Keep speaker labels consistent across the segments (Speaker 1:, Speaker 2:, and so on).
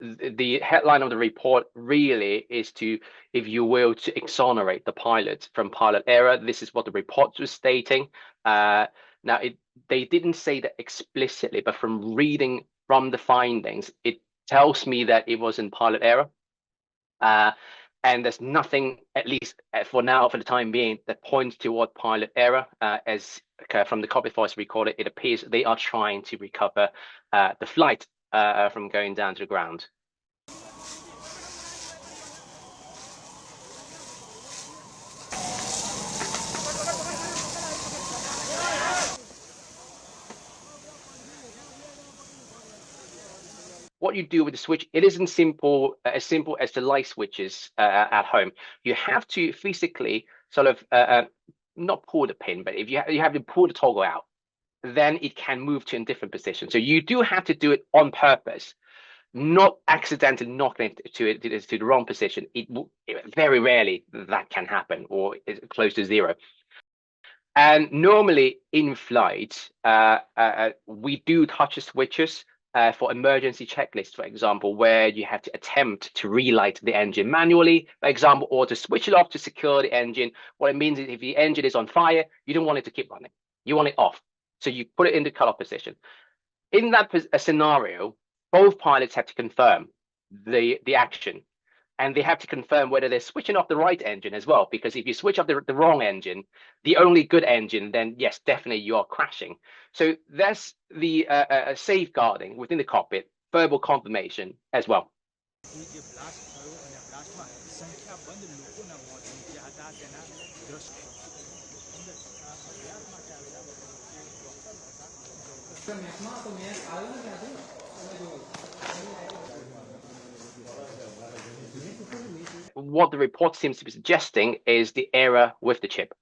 Speaker 1: the headline of the report really is to, if you will, to exonerate the pilot from pilot error. This is what the report was stating. Now, they didn't say that explicitly, but from reading from the findings, it tells me that it was in pilot error. And there's nothing, at least for now, for the time being, that points toward pilot error. As from the Cockpit voice recorder, it appears they are trying to recover the flight from going down to the ground. What you do with the switch, it isn't simple as the light switches at home. You have to physically sort of not pull the pin, but if you have to pull the toggle out, then it can move to a different position. So you do have to do it on purpose, not accidentally knocking it to the wrong position. Very rarely that can happen, or it's close to zero. And normally in flight, we do touch the switches for emergency checklists, for example, where you have to attempt to relight the engine manually, for example, or to switch it off to secure the engine. What it means is if the engine is on fire, you don't want it to keep running. You want it off. So you put it in the cutoff position. In that scenario, both pilots have to confirm the action. And they have to confirm whether they're switching off the right engine as well. Because if you switch off the wrong engine, the only good engine, then yes, definitely you are crashing. So that's the safeguarding within the cockpit, verbal confirmation as well. What the report seems to be suggesting is the error with the chip.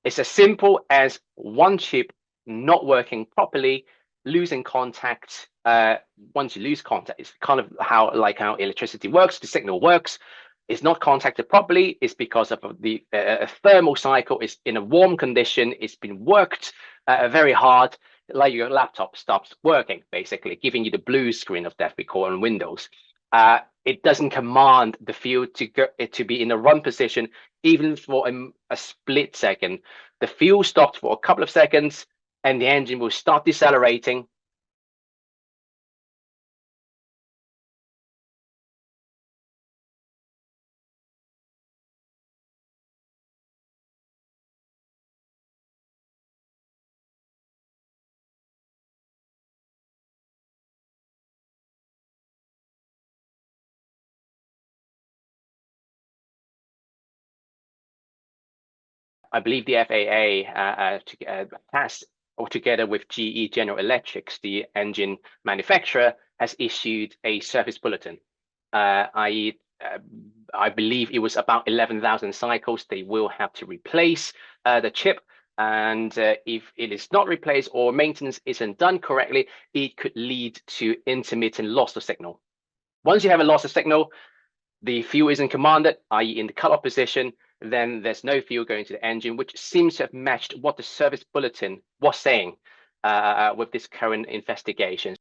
Speaker 1: It's as simple as one chip not working properly, losing contact. Once you lose contact, it's kind of how electricity works. The signal works. It's not contacted properly. It's because of the thermal cycle is in a warm condition. It's been worked very hard. Like your laptop stops working, basically giving you the blue screen of death we call on Windows. It doesn't command the fuel to be in a run position, even for a split second. The fuel stops for a couple of seconds, and the engine will start decelerating. I believe the FAA has, or together with GE General Electric, the engine manufacturer, has issued a service bulletin. I believe it was about 11,000 cycles they will have to replace the chip. And if it is not replaced or maintenance isn't done correctly, it could lead to intermittent loss of signal. Once you have a loss of signal, the fuel isn't commanded, i.e. in the cutoff position, then there's no fuel going to the engine, which seems to have matched what the service bulletin was saying with this current investigation.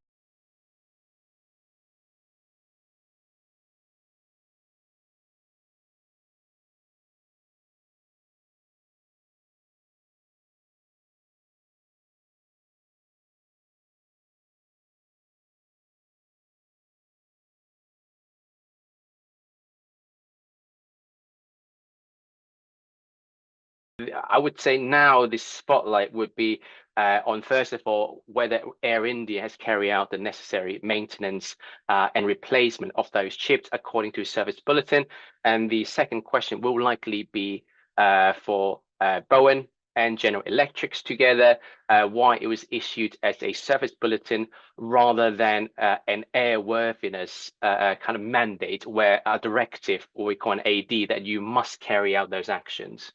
Speaker 1: I would say now the spotlight would be on, first of all, whether Air India has carried out the necessary maintenance and replacement of those chips according to service bulletin. And the second question will likely be for Boeing and General Electrics together, why it was issued as a service bulletin rather than an airworthiness kind of mandate, where a directive, or we call an AD, that you must carry out those actions.